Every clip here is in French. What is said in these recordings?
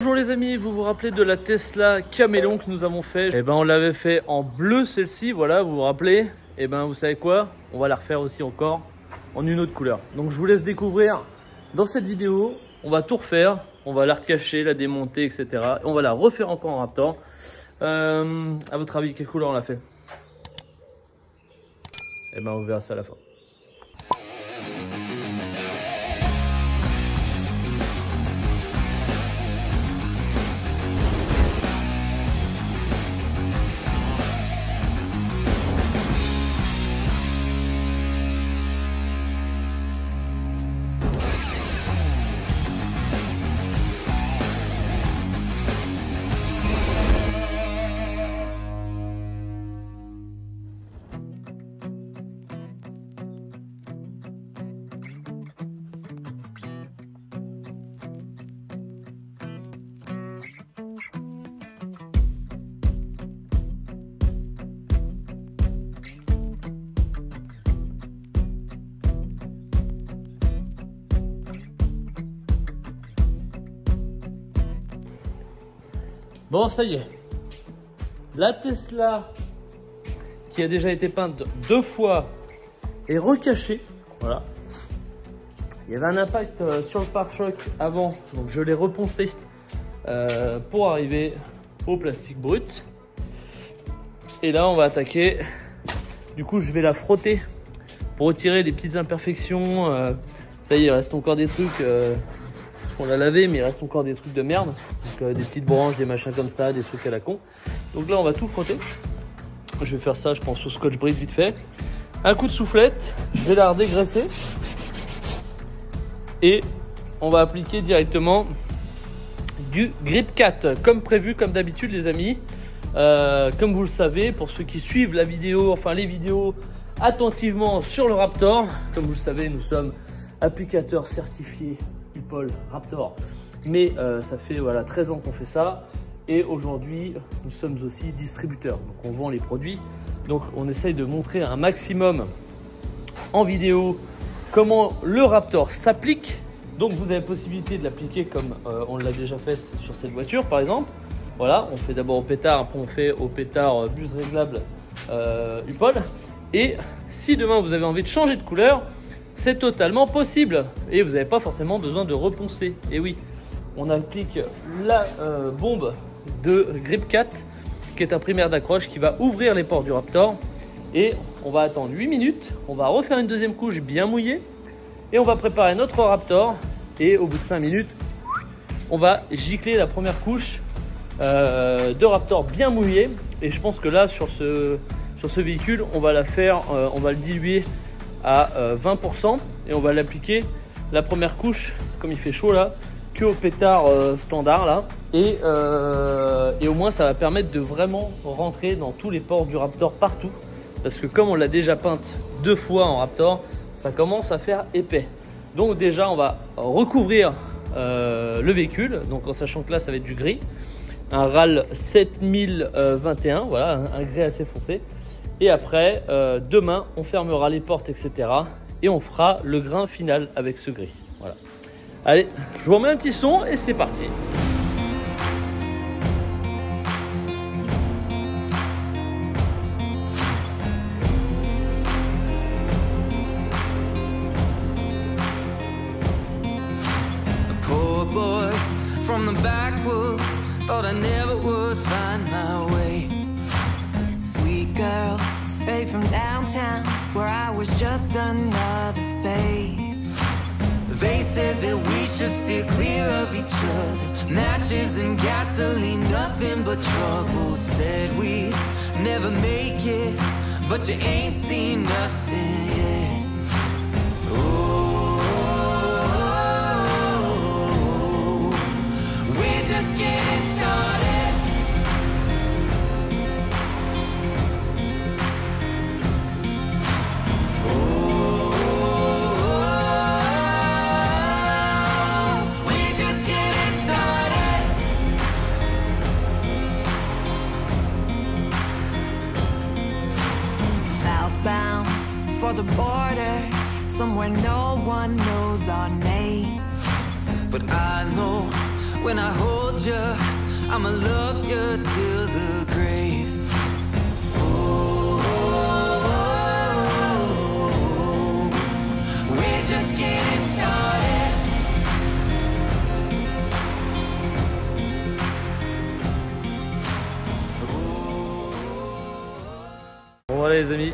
Bonjour les amis, vous vous rappelez de la Tesla Camelon que nous avons fait? Eh ben on l'avait fait en bleu celle-ci, voilà, vous vous rappelez? Eh ben vous savez quoi? On va la refaire aussi encore en une autre couleur. Donc je vous laisse découvrir dans cette vidéo, on va tout refaire, on va la recacher, la démonter, etc. Et on va la refaire encore en Raptor. À votre avis, quelle couleur on l'a fait? Eh ben on verra ça à la fin. Bon, ça y est, la Tesla qui a déjà été peinte 2 fois est recachée. Voilà. Il y avait un impact sur le pare-choc avant, donc je l'ai reponcé pour arriver au plastique brut. Et là, on va attaquer. Du coup, je vais la frotter pour retirer les petites imperfections. Ça y est, il reste encore des trucs. On l'a lavé, mais il reste encore des trucs de merde. Donc des petites branches, des machins comme ça, des trucs à la con. Donc là, on va tout frotter. Je vais faire ça, je pense, au Scotch-Brite vite fait. Un coup de soufflette, je vais la redégraisser. Et on va appliquer directement du Grip 4, comme prévu, comme d'habitude, les amis. Comme vous le savez, pour ceux qui suivent la vidéo, enfin les vidéos attentivement sur le Raptor, comme vous le savez, nous sommes applicateurs certifiés Paul Raptor, mais ça fait voilà 13 ans qu'on fait ça, et aujourd'hui nous sommes aussi distributeurs, donc on vend les produits, donc on essaye de montrer un maximum en vidéo comment le Raptor s'applique. Donc vous avez possibilité de l'appliquer comme on l'a déjà fait sur cette voiture par exemple. Voilà, on fait d'abord au pétard, après on fait au pétard buse réglable Upol, et si demain vous avez envie de changer de couleur, c'est totalement possible et vous n'avez pas forcément besoin de reponcer. Et oui, on applique la bombe de Grip 4 qui est un primaire d'accroche qui va ouvrir les portes du Raptor, et on va attendre 8 minutes, on va refaire une deuxième couche bien mouillée et on va préparer notre Raptor, et au bout de 5 minutes on va gicler la première couche de Raptor bien mouillée. Et je pense que là sur ce véhicule on va la faire, on va le diluer à 20% et on va l'appliquer la première couche, comme il fait chaud là, que au pétard standard là, et au moins ça va permettre de vraiment rentrer dans tous les ports du Raptor partout, parce que comme on l'a déjà peinte 2 fois en Raptor, ça commence à faire épais. Donc déjà on va recouvrir le véhicule, donc en sachant que là ça va être du gris, un RAL 7021, voilà, un gris assez foncé. Et après, demain, on fermera les portes, etc. Et on fera le grain final avec ce gris. Voilà. Allez, je vous remets un petit son et c'est parti. A poor boy from the backwoods, thought I never would find my way. Sweet girl, straight from downtown, where I was just another face. They said that we should steer clear of each other, matches and gasoline, nothing but trouble. Said we'd never make it, but you ain't seen nothing yet. Oh, we're just getting started. For the border, somewhere no one knows our names. But I know when I hold you, I'ma love you till the grave. Oh, we're just getting started. Bon voilà les amis,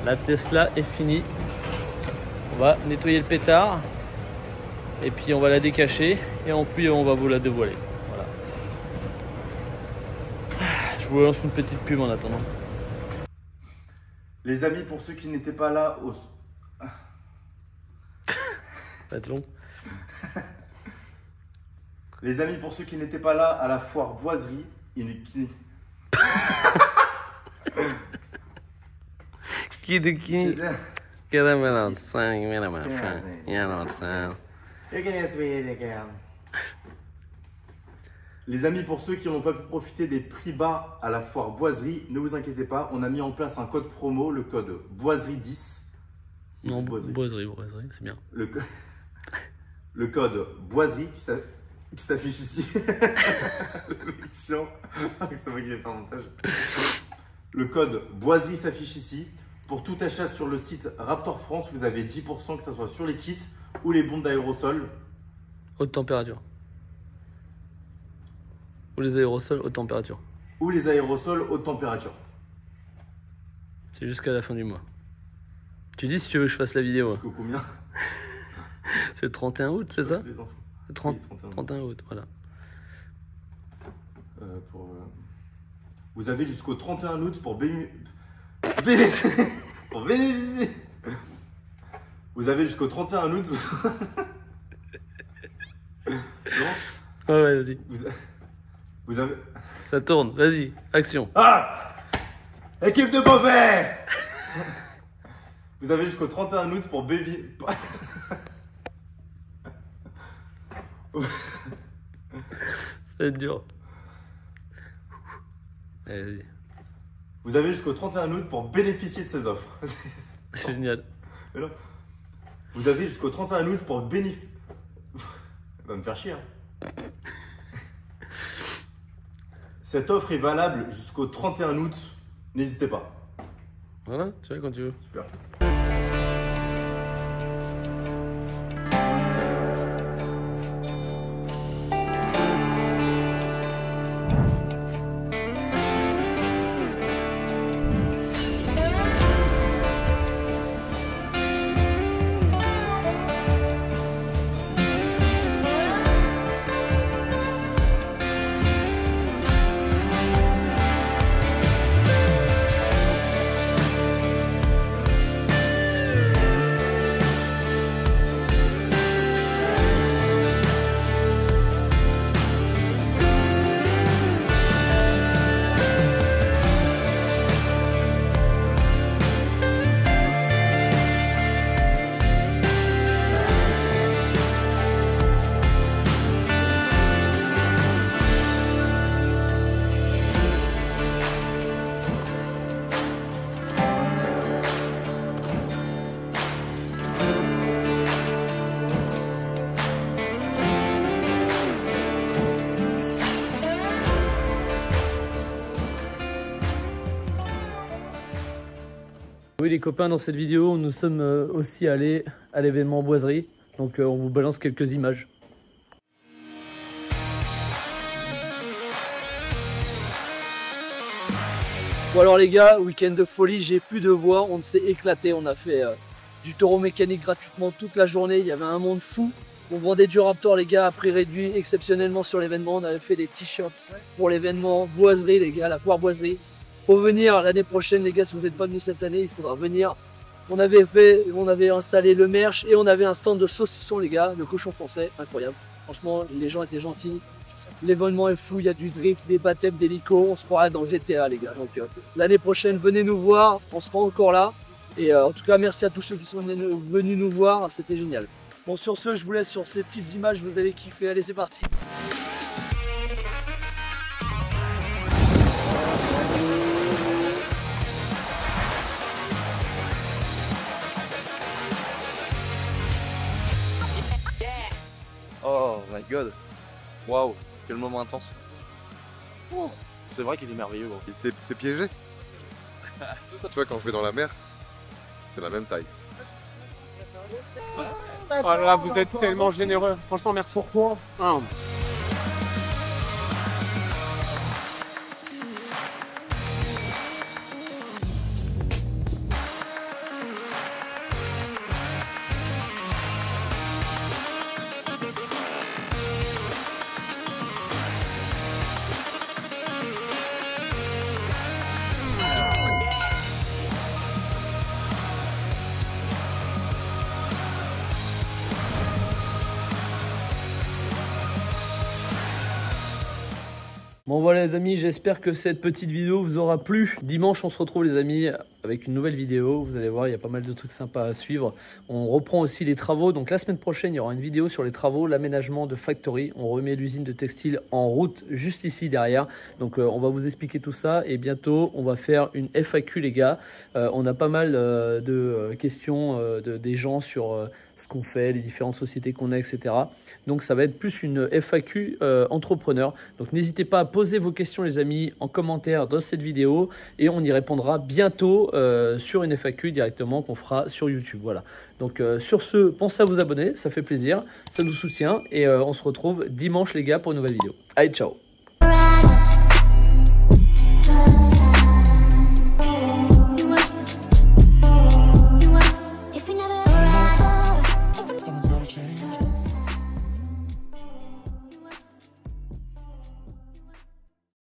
la Tesla est finie. On va nettoyer le pétard et puis on va la décacher et puis on va vous la dévoiler. Voilà. Je vous lance une petite pub en attendant. Les amis, pour ceux qui n'étaient pas là au... Ça va être long. Les amis, pour ceux qui n'étaient pas là à la foire boiserie, Qui de qui? Les amis, pour ceux qui n'ont pas pu profiter des prix bas à la foire boiserie, ne vous inquiétez pas, on a mis en place un code promo, le code boiserie10. Non, boiserie, c'est bien. Le code boiserie qui s'affiche ici. Le mec chiant. C'est moi qui vais faire le montage. Le code boiserie s'affiche ici. Pour tout achat sur le site Raptor France, vous avez 10%, que ce soit sur les kits ou les bombes d'aérosol. Haute température. Ou les aérosols haute température. Ou les aérosols haute température. C'est jusqu'à la fin du mois. Tu dis si tu veux que je fasse la vidéo. Jusqu'au combien? C'est le 31 août, c'est ça? Les enfants. Le 30, Oui, 31 août, voilà. Vous avez jusqu'au 31 août pour bénéficier. Vous avez jusqu'au 31 août. Non? Ouais, vas-y. Vous avez... Ça tourne, vas-y, action. Ah! Équipe de Beauvais! Vous avez jusqu'au 31 août pour bénéficier. Ça va être dur. Allez, vas-y. Vous avez jusqu'au 31 août pour bénéficier de ces offres. C'est génial. Alors, vous avez jusqu'au 31 août pour bénéficier. Ça va me faire chier. Hein. Cette offre est valable jusqu'au 31 août. N'hésitez pas. Voilà, tu vois quand tu veux. Super. Oui les copains, dans cette vidéo, nous sommes aussi allés à l'événement boiserie. Donc on vous balance quelques images. Bon alors les gars, week-end de folie, j'ai plus de voix, on s'est éclaté, on a fait du taureau mécanique gratuitement toute la journée, il y avait un monde fou. On vendait du Raptor les gars à prix réduit exceptionnellement sur l'événement, on avait fait des t-shirts pour l'événement boiserie les gars, la foire boiserie. Faut venir l'année prochaine les gars, si vous n'êtes pas venus cette année, il faudra venir. On avait installé le merch et on avait un stand de saucisson les gars, le cochon français, incroyable. Franchement, les gens étaient gentils. L'événement est fou, il y a du drift, des baptêmes d'hélico, on se croirait dans GTA les gars. Donc l'année prochaine, venez nous voir, on sera encore là. Et en tout cas, merci à tous ceux qui sont venus nous voir, c'était génial. Bon, sur ce, je vous laisse sur ces petites images, vous allez kiffer. Allez, c'est parti. Oh. my god. Waouh, quel moment intense. Oh, c'est vrai qu'il est merveilleux, gros. Et c'est piégé. Tu vois, quand je vais dans la mer, c'est la même taille. Oh là là, vous êtes tellement généreux. Franchement, merci. Pourquoi? Bon voilà les amis, j'espère que cette petite vidéo vous aura plu. Dimanche on se retrouve les amis avec une nouvelle vidéo. Vous allez voir, il y a pas mal de trucs sympas à suivre. On reprend aussi les travaux. Donc la semaine prochaine, il y aura une vidéo sur les travaux, l'aménagement de Factory. On remet l'usine de textile en route juste ici derrière. Donc on va vous expliquer tout ça. Et bientôt, on va faire une FAQ les gars. On a pas mal de questions des gens sur... ce qu'on fait, les différentes sociétés qu'on a, etc. Donc ça va être plus une FAQ entrepreneur. Donc n'hésitez pas à poser vos questions les amis en commentaire dans cette vidéo et on y répondra bientôt sur une FAQ directement qu'on fera sur YouTube. Voilà. Donc sur ce, pensez à vous abonner, ça fait plaisir, ça nous soutient et on se retrouve dimanche les gars pour une nouvelle vidéo. Allez, ciao!